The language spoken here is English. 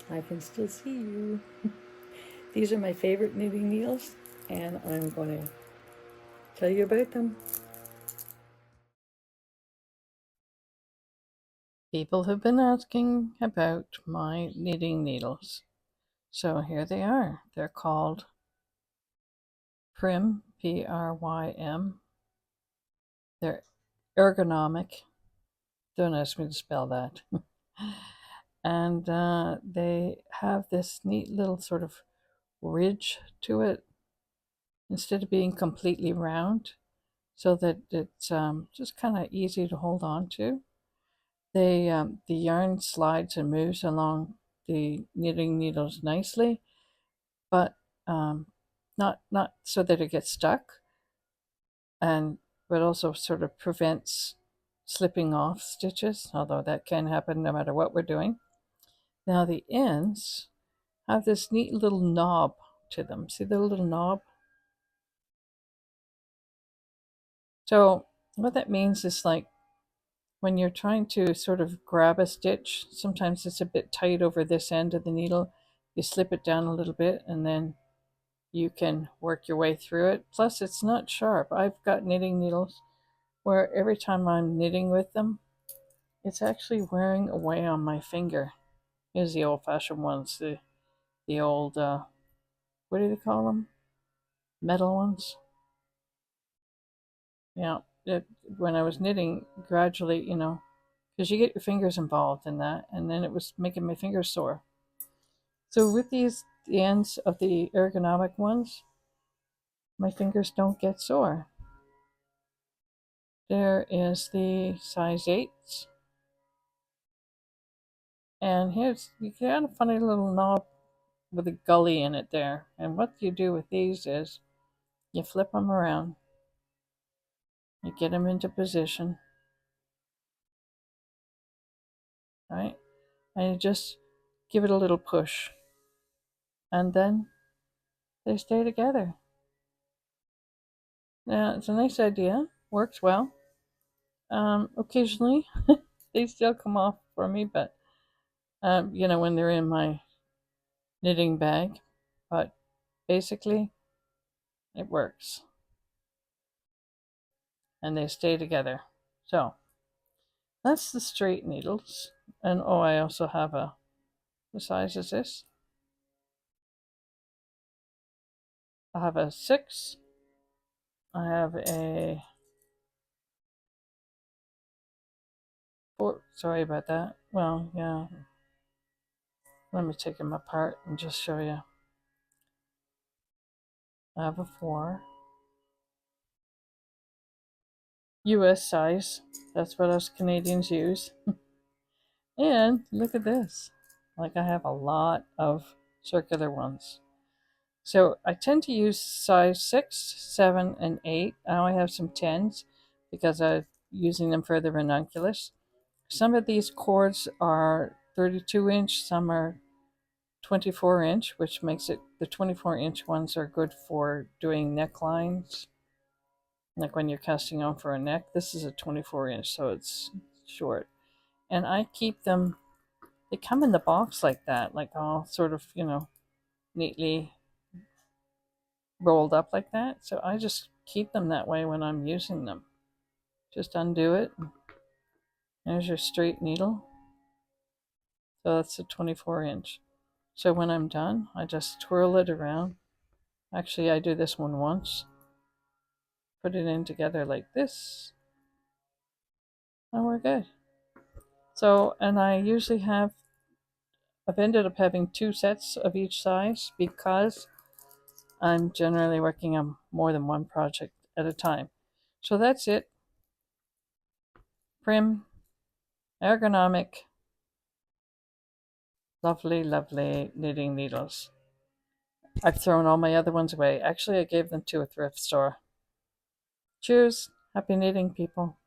I can still see you. These are my favorite knitting needles, and I'm going to tell you about them. People have been asking about my knitting needles. So here they are. They're called Prym, P-R-Y-M. They're ergonomic. Don't ask me to spell that. And they have this neat little sort of ridge to it instead of being completely round, so that it's just kind of easy to hold on to. The yarn slides and moves along the knitting needles nicely, but um, not so that it gets stuck, and but also sort of prevents slipping off stitches, although that can happen no matter what we're doing. Now the ends have this neat little knob to them. See the little knob? So what that means is, like, when you're trying to sort of grab a stitch, sometimes it's a bit tight over this end of the needle. You slip it down a little bit and then you can work your way through it. Plus, it's not sharp. I've got knitting needles where every time I'm knitting with them, it's actually wearing away on my finger. Here's the old-fashioned ones, the old, what do they call them? Metal ones? Yeah, when I was knitting, gradually, because you get your fingers involved in that, and then it was making my fingers sore. So with the ends of the ergonomic ones, my fingers don't get sore. There is the size 8s. And here's, you got a funny little knob with a gully in it there. And what you do with these is you flip them around, you get them into position, right? And you just give it a little push. And then they stay together. Now, it's a nice idea, works well. Occasionally, they still come off for me, but when they're in my knitting bag. But basically, it works, and they stay together. So that's the straight needles. And oh, I also have what size is this? I have a 6. I have a 4. Sorry about that. Well, yeah. Let me take them apart and just show you. I have a 4. US size. That's what us Canadians use. And look at this. Like, I have a lot of circular ones. So I tend to use size 6, 7, and 8. Now I have some 10s because I'm using them for the ranunculus. Some of these cords are 32-inch, some are 24-inch, which makes it, the 24-inch ones are good for doing necklines. Like when you're casting on for a neck, this is a 24-inch, so it's short. And I keep them, they come in the box like that, like all sort of, neatly rolled up like that. So I just keep them that way when I'm using them. Just undo it. There's your straight needle. So that's a 24-inch. So when I'm done, I just twirl it around. Actually, I do this one once. Put it in together like this. And we're good. So, and I've ended up having 2 sets of each size because I'm generally working on more than one project at a time. So that's it. Prym, ergonomic, lovely, lovely knitting needles. I've thrown all my other ones away. Actually, I gave them to a thrift store. Cheers. Happy knitting, people.